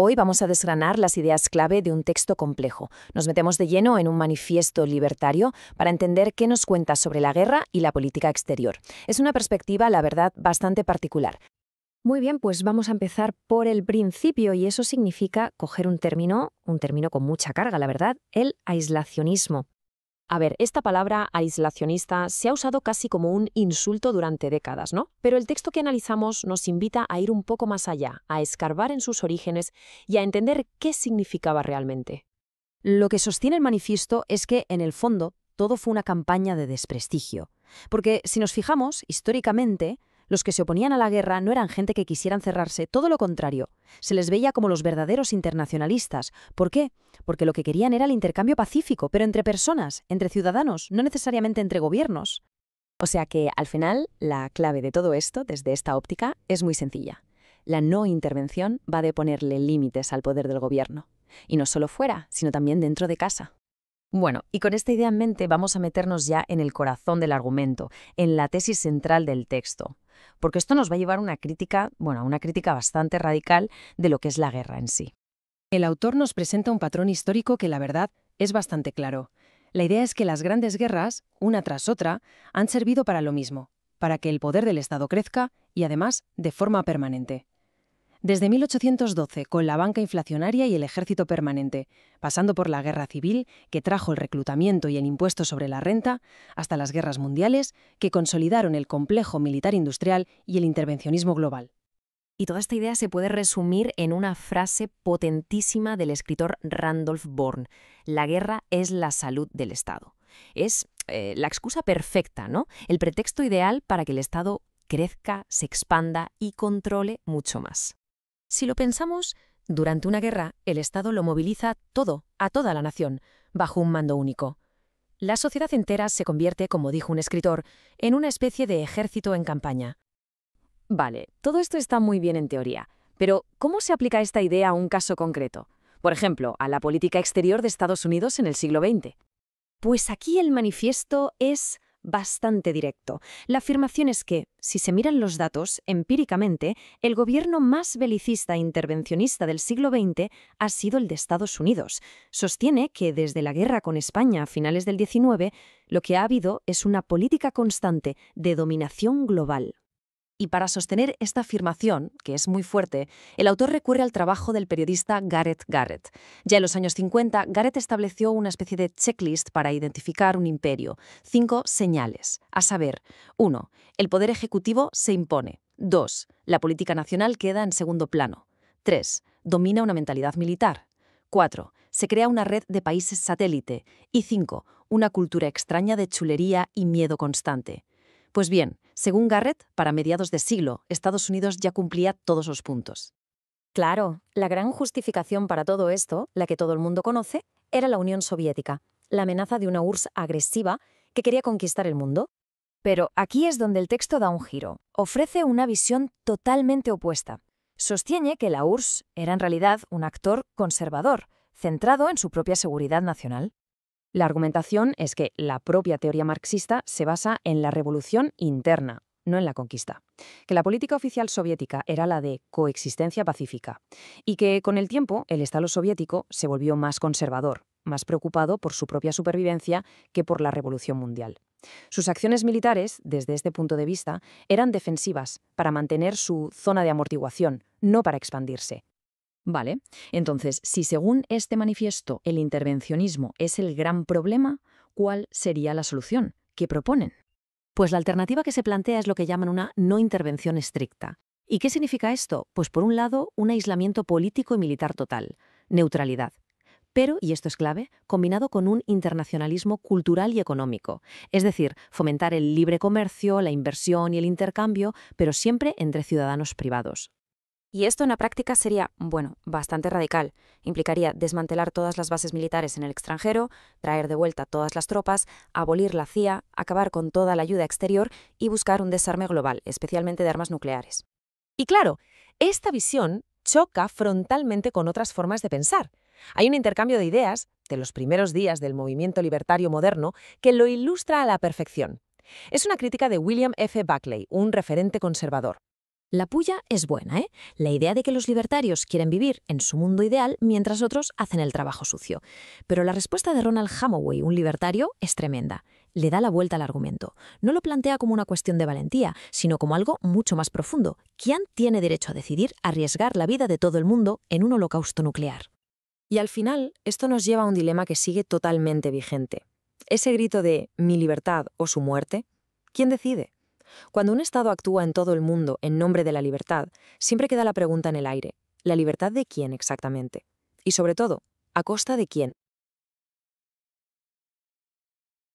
Hoy vamos a desgranar las ideas clave de un texto complejo. Nos metemos de lleno en un manifiesto libertario para entender qué nos cuenta sobre la guerra y la política exterior. Es una perspectiva, la verdad, bastante particular. Muy bien, pues vamos a empezar por el principio y eso significa coger un término con mucha carga, la verdad, el aislacionismo. A ver, esta palabra aislacionista se ha usado casi como un insulto durante décadas, ¿no? Pero el texto que analizamos nos invita a ir un poco más allá, a escarbar en sus orígenes y a entender qué significaba realmente. Lo que sostiene el manifiesto es que, en el fondo, todo fue una campaña de desprestigio. Porque, si nos fijamos, históricamente, los que se oponían a la guerra no eran gente que quisiera encerrarse, todo lo contrario. Se les veía como los verdaderos internacionalistas. ¿Por qué? Porque lo que querían era el intercambio pacífico, pero entre personas, entre ciudadanos, no necesariamente entre gobiernos. O sea que, al final, la clave de todo esto, desde esta óptica, es muy sencilla. La no intervención va de ponerle límites al poder del gobierno. Y no solo fuera, sino también dentro de casa. Bueno, y con esta idea en mente vamos a meternos ya en el corazón del argumento, en la tesis central del texto. Porque esto nos va a llevar a una crítica bastante radical de lo que es la guerra en sí. El autor nos presenta un patrón histórico que, la verdad, es bastante claro. La idea es que las grandes guerras, una tras otra, han servido para lo mismo, para que el poder del Estado crezca y, además, de forma permanente. Desde 1812, con la banca inflacionaria y el ejército permanente, pasando por la guerra civil, que trajo el reclutamiento y el impuesto sobre la renta, hasta las guerras mundiales, que consolidaron el complejo militar-industrial y el intervencionismo global. Y toda esta idea se puede resumir en una frase potentísima del escritor Randolph Bourne: la guerra es la salud del Estado. Es la excusa perfecta, ¿no? El pretexto ideal para que el Estado crezca, se expanda y controle mucho más. Si lo pensamos, durante una guerra, el Estado lo moviliza todo, a toda la nación, bajo un mando único. La sociedad entera se convierte, como dijo un escritor, en una especie de ejército en campaña. Vale, todo esto está muy bien en teoría, pero ¿cómo se aplica esta idea a un caso concreto? Por ejemplo, a la política exterior de Estados Unidos en el siglo XX. Pues aquí el manifiesto es bastante directo. La afirmación es que, si se miran los datos, empíricamente, el gobierno más belicista e intervencionista del siglo XX ha sido el de Estados Unidos. Sostiene que desde la guerra con España a finales del XIX, lo que ha habido es una política constante de dominación global. Y para sostener esta afirmación, que es muy fuerte, el autor recurre al trabajo del periodista Garrett Garrett. Ya en los años 50, Garrett estableció una especie de checklist para identificar un imperio. 5 señales, a saber: 1. El poder ejecutivo se impone. 2. La política nacional queda en segundo plano. 3. Domina una mentalidad militar. 4. Se crea una red de países satélite. Y 5. Una cultura extraña de chulería y miedo constante. Pues bien, según Garrett, para mediados de siglo, Estados Unidos ya cumplía todos los puntos. Claro, la gran justificación para todo esto, la que todo el mundo conoce, era la Unión Soviética, la amenaza de una URSS agresiva que quería conquistar el mundo. Pero aquí es donde el texto da un giro. Ofrece una visión totalmente opuesta. Sostiene que la URSS era en realidad un actor conservador, centrado en su propia seguridad nacional. La argumentación es que la propia teoría marxista se basa en la revolución interna, no en la conquista, que la política oficial soviética era la de coexistencia pacífica y que con el tiempo el Estado soviético se volvió más conservador, más preocupado por su propia supervivencia que por la revolución mundial. Sus acciones militares, desde este punto de vista, eran defensivas para mantener su zona de amortiguación, no para expandirse. Vale, entonces, si según este manifiesto el intervencionismo es el gran problema, ¿cuál sería la solución? ¿Qué proponen? Pues la alternativa que se plantea es lo que llaman una no intervención estricta. ¿Y qué significa esto? Pues por un lado, un aislamiento político y militar total, neutralidad. Pero, y esto es clave, combinado con un internacionalismo cultural y económico, es decir, fomentar el libre comercio, la inversión y el intercambio, pero siempre entre ciudadanos privados. Y esto en la práctica sería, bastante radical. Implicaría desmantelar todas las bases militares en el extranjero, traer de vuelta todas las tropas, abolir la CIA, acabar con toda la ayuda exterior y buscar un desarme global, especialmente de armas nucleares. Y claro, esta visión choca frontalmente con otras formas de pensar. Hay un intercambio de ideas, de los primeros días del movimiento libertario moderno, que lo ilustra a la perfección. Es una crítica de William F. Buckley, un referente conservador. La puya es buena, ¿eh? La idea de que los libertarios quieren vivir en su mundo ideal mientras otros hacen el trabajo sucio. Pero la respuesta de Ronald Hammoway, un libertario, es tremenda. Le da la vuelta al argumento. No lo plantea como una cuestión de valentía, sino como algo mucho más profundo. ¿Quién tiene derecho a decidir arriesgar la vida de todo el mundo en un holocausto nuclear? Y al final, esto nos lleva a un dilema que sigue totalmente vigente. Ese grito de «mi libertad o su muerte», ¿quién decide? Cuando un Estado actúa en todo el mundo en nombre de la libertad, siempre queda la pregunta en el aire. ¿La libertad de quién exactamente? Y sobre todo, ¿a costa de quién?